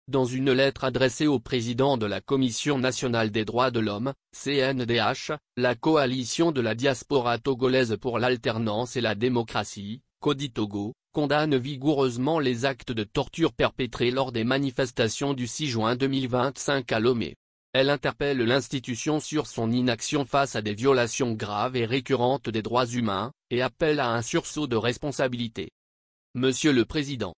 Dans une lettre adressée au président de la Commission nationale des droits de l'homme, CNDH, la coalition de la diaspora togolaise pour l'alternance et la démocratie, CODI Togo, condamne vigoureusement les actes de torture perpétrés lors des manifestations du 6 juin 2025 à Lomé. Elle interpelle l'institution sur son inaction face à des violations graves et récurrentes des droits humains, et appelle à un sursaut de responsabilité. Monsieur le Président.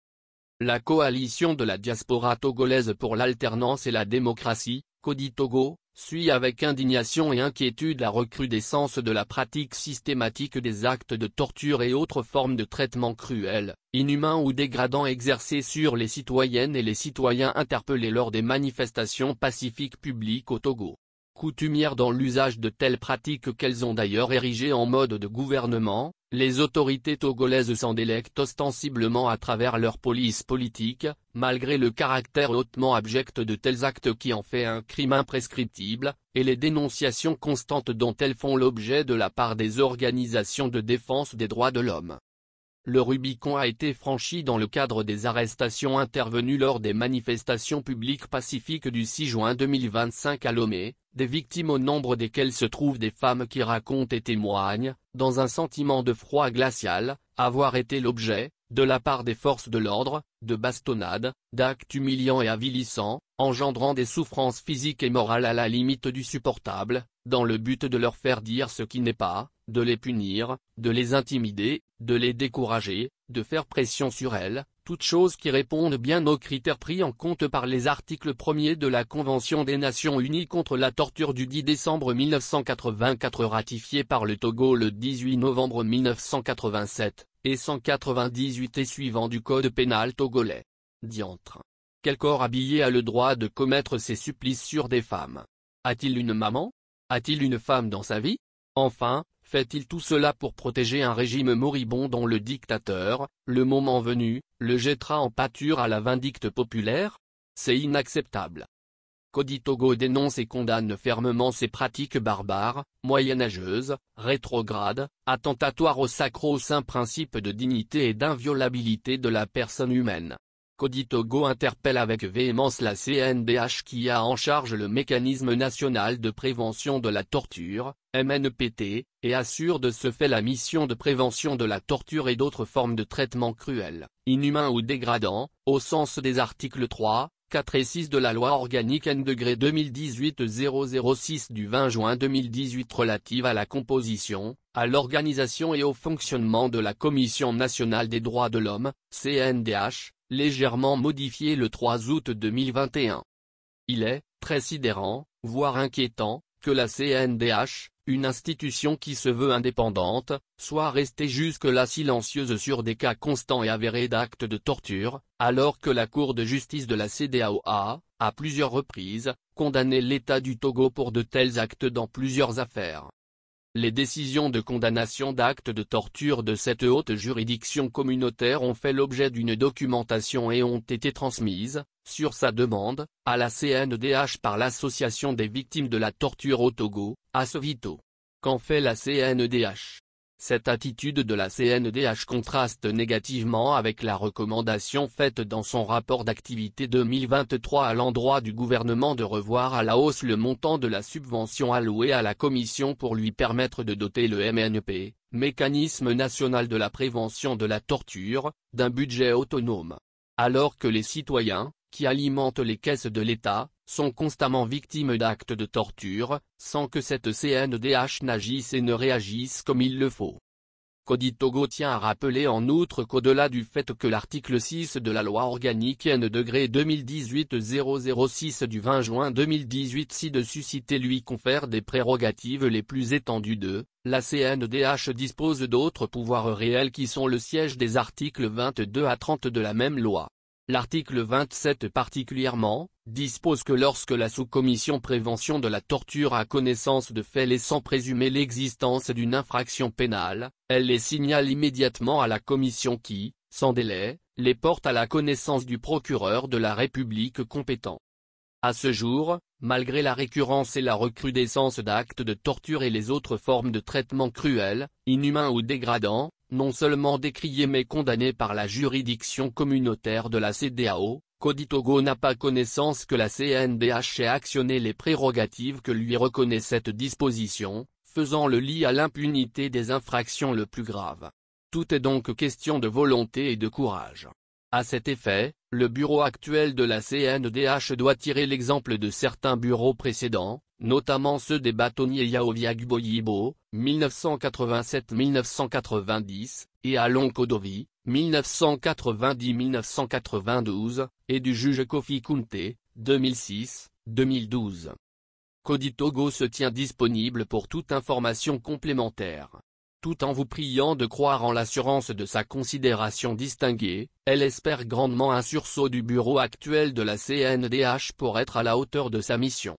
La coalition de la diaspora togolaise pour l'alternance et la démocratie, CODI Togo, suit avec indignation et inquiétude la recrudescence de la pratique systématique des actes de torture et autres formes de traitements cruels, inhumains ou dégradants exercés sur les citoyennes et les citoyens interpellés lors des manifestations pacifiques publiques au Togo. Coutumières dans l'usage de telles pratiques qu'elles ont d'ailleurs érigées en mode de gouvernement, les autorités togolaises s'en délectent ostensiblement à travers leur police politique, malgré le caractère hautement abject de tels actes qui en fait un crime imprescriptible, et les dénonciations constantes dont elles font l'objet de la part des organisations de défense des droits de l'homme. Le Rubicon a été franchi dans le cadre des arrestations intervenues lors des manifestations publiques pacifiques du 6 juin 2025 à Lomé, des victimes au nombre desquelles se trouvent des femmes qui racontent et témoignent, dans un sentiment de froid glacial, avoir été l'objet, de la part des forces de l'ordre, de bastonnades, d'actes humiliants et avilissants, engendrant des souffrances physiques et morales à la limite du supportable, dans le but de leur faire dire ce qui n'est pas, de les punir, de les intimider, de les décourager, de faire pression sur elles, toutes choses qui répondent bien aux critères pris en compte par les articles 1er de la Convention des Nations Unies contre la torture du 10 décembre 1984 ratifiée par le Togo le 18 novembre 1987, et 198 et suivants du Code pénal togolais. Diantre. Quel corps habillé a le droit de commettre ces supplices sur des femmes? A-t-il une maman? A-t-il une femme dans sa vie? Enfin, fait-il tout cela pour protéger un régime moribond dont le dictateur, le moment venu, le jettera en pâture à la vindicte populaire? C'est inacceptable. CODI Togo dénonce et condamne fermement ces pratiques barbares, moyenâgeuses, rétrogrades, attentatoires au sacro-saint principe de dignité et d'inviolabilité de la personne humaine. CODI Togo interpelle avec véhémence la CNDH qui a en charge le mécanisme national de prévention de la torture, MNPT, et assure de ce fait la mission de prévention de la torture et d'autres formes de traitements cruels, inhumains ou dégradants, au sens des articles 3, 4 et 6 de la loi organique N-2018-006 du 20 juin 2018 relative à la composition, à l'organisation et au fonctionnement de la Commission nationale des droits de l'homme, CNDH, légèrement modifié le 3 août 2021. Il est, très sidérant, voire inquiétant, que la CNDH, une institution qui se veut indépendante, soit restée jusque-là silencieuse sur des cas constants et avérés d'actes de torture, alors que la Cour de justice de la CEDEAO a, à plusieurs reprises, condamné l'État du Togo pour de tels actes dans plusieurs affaires. Les décisions de condamnation d'actes de torture de cette haute juridiction communautaire ont fait l'objet d'une documentation et ont été transmises, sur sa demande, à la CNDH par l'Association des victimes de la torture au Togo, ASVITO. Qu'en fait la CNDH? Cette attitude de la CNDH contraste négativement avec la recommandation faite dans son rapport d'activité 2023 à l'endroit du gouvernement de revoir à la hausse le montant de la subvention allouée à la Commission pour lui permettre de doter le MNP, Mécanisme national de la prévention de la torture, d'un budget autonome. Alors que les citoyens, qui alimentent les caisses de l'État, sont constamment victimes d'actes de torture, sans que cette CNDH n'agisse et ne réagisse comme il le faut. CODI Togo tient à rappeler en outre qu'au-delà du fait que l'article 6 de la loi organique N-2018-006 du 20 juin 2018 ci-dessus cité lui confère des prérogatives les plus étendues de, la CNDH dispose d'autres pouvoirs réels qui sont le siège des articles 22 à 30 de la même loi. L'article 27 particulièrement, dispose que lorsque la sous-commission prévention de la torture a connaissance de faits laissant présumer l'existence d'une infraction pénale, elle les signale immédiatement à la commission qui, sans délai, les porte à la connaissance du procureur de la République compétent. À ce jour, malgré la récurrence et la recrudescence d'actes de torture et les autres formes de traitements cruels, inhumains ou dégradants, non seulement décriés mais condamnés par la juridiction communautaire de la CEDEAO, Cody-Togo n'a pas connaissance que la CNDH ait actionné les prérogatives que lui reconnaît cette disposition, faisant le lit à l'impunité des infractions le plus graves. Tout est donc question de volonté et de courage. À cet effet, le bureau actuel de la CNDH doit tirer l'exemple de certains bureaux précédents, notamment ceux des bâtonniers Yaovia Gboyibo, 1987-1990, et Alon Kodovi, 1990-1992, et du juge Kofi Kunte, 2006-2012. Cody-Togo se tient disponible pour toute information complémentaire. Tout en vous priant de croire en l'assurance de sa considération distinguée, elle espère grandement un sursaut du bureau actuel de la CNDH pour être à la hauteur de sa mission.